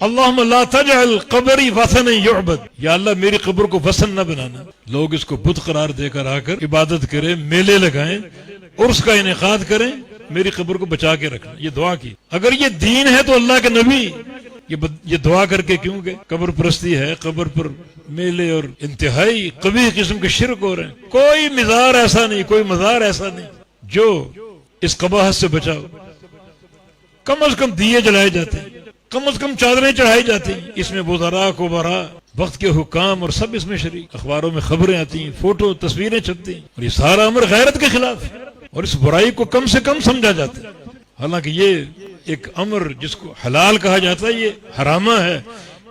اللہم لا تجعل قبری وثنا یعبد، یا اللہ میری قبر کو وثن نہ بنانا، لوگ اس کو بت قرار دے کر آ کر عبادت کریں، میلے لگائیں، عرس کا انعقاد کریں، میری قبر کو بچا کے رکھنا۔ یہ دعا کی۔ اگر یہ دین ہے تو اللہ کے نبی یہ دعا کر کے کیوں گئے؟ قبر پرستی ہے، قبر پر میلے اور انتہائی قبیح قسم کے شرک ہو رہے ہیں۔ کوئی مزار ایسا نہیں، کوئی مزار ایسا نہیں جو اس قباحت سے بچاؤ۔ کم از کم دیے جلائے جاتے ہیں، کم از کم چادریں چڑھائی جاتی ہیں، اس میں وزراء کوبراء وقت کے حکام اور سب اس میں شریک، اخباروں میں خبریں آتی ہیں، فوٹو تصویریں چھپتی ہیں، اور یہ سارا امر غیرت کے خلاف ہے، اور اس برائی کو کم سے کم سمجھا جاتا ہے۔ حالانکہ یہ ایک امر جس کو حلال کہا جاتا ہے، یہ حرامہ ہے،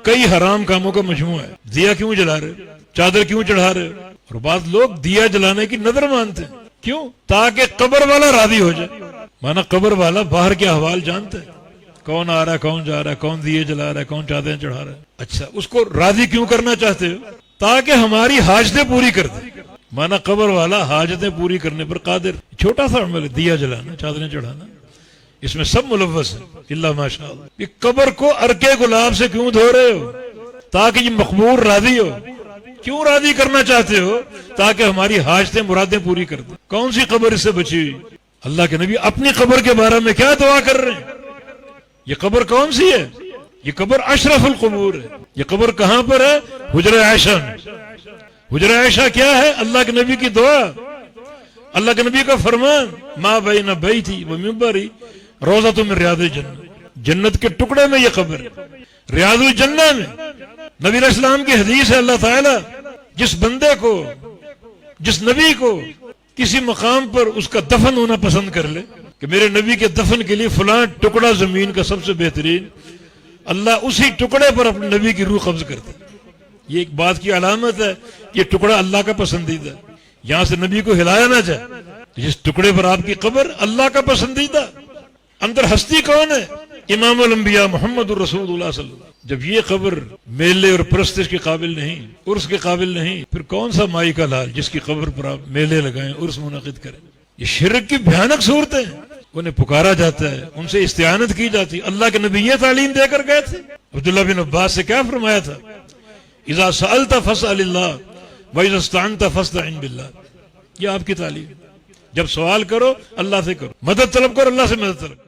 کئی حرام کاموں کا مجموعہ ہے۔ دیا کیوں جلا رہے، چادر کیوں چڑھا رہے؟ اور بعض لوگ دیا جلانے کی نظر مانتے ہیں، کیوں؟ تاکہ قبر والا راضی ہو جائے۔ مانا قبر والا باہر کے احوال جانتا ہے، کون آ رہا ہے، کون جا رہا ہے، کون دیے جلا رہا ہے، کون چادریں چڑھا رہا ہے۔ اچھا، اس کو راضی کیوں کرنا چاہتے ہو؟ تاکہ ہماری حاجتیں پوری کر دے۔ مانا قبر والا حاجتیں پوری کرنے پر قادر۔ چھوٹا سا عمل ہے دیا جلانا، چادریں چڑھانا، اس میں سب ملوث ہے الا ماشاء اللہ۔ یہ قبر کو عرقے گلاب سے کیوں دھو رہے ہو؟ تاکہ یہ مقبور راضی ہو۔ کیوں راضی کرنا چاہتے ہو؟ تاکہ ہماری حاجتیں مرادیں پوری کر دے۔ کون سی قبر اس سے بچی ہوئی؟ اللہ کے نبی اپنی قبر کے بارے میں کیا دعا کر رہے ہیں؟ یہ قبر کون سی ہے؟ یہ قبر اشرف القبور ہے۔ یہ قبر کہاں پر ہے؟ حجرہ عائشہ میں۔ حجرہ عائشہ کیا ہے؟ اللہ کے نبی کی دعا، اللہ کے نبی کا فرمان، ما بین بیتی و منبری روضۃ من ریاض الجنہ۔ جنت کے ٹکڑے میں یہ قبر ہے، ریاض الجنہ میں۔ نبی علیہ السلام کی حدیث ہے، اللہ تعالیٰ جس بندے کو، جس نبی کو کسی مقام پر اس کا دفن ہونا پسند کر لے کہ میرے نبی کے دفن کے لیے فلاں ٹکڑا زمین کا سب سے بہترین، اللہ اسی ٹکڑے پر اپنے نبی کی روح قبض کرتا ہے۔ یہ ایک بات کی علامت ہے کہ یہ ٹکڑا اللہ کا پسندیدہ، یہاں سے نبی کو ہلایا نہ جائے۔ جس ٹکڑے پر آپ کی قبر، اللہ کا پسندیدہ، اندر ہستی کون ہے؟ امام الانبیاء محمد الرسول اللہ صلی اللہ علیہ وسلم۔ جب یہ قبر میلے اور پرستش کے قابل نہیں، عرس کے قابل نہیں، پھر کون سا مائی کا لال جس کی قبر پر آپ میلے لگائیں، عرس منعقد کریں؟ یہ شرک کی بھیانک صورتیں ہیں۔ انہیں پکارا جاتا ہے، ان سے استعانت کی جاتی۔ اللہ کے نبی یہ تعلیم دے کر گئے تھے۔ عبداللہ بن عباس سے کیا فرمایا تھا؟ اذا سألت فاسأل اللہ واذا استعنت فاستعن باللہ۔ یہ آپ کی تعلیم۔ جب سوال کرو اللہ سے کرو، مدد طلب کرو اللہ سے مدد طلب کرو۔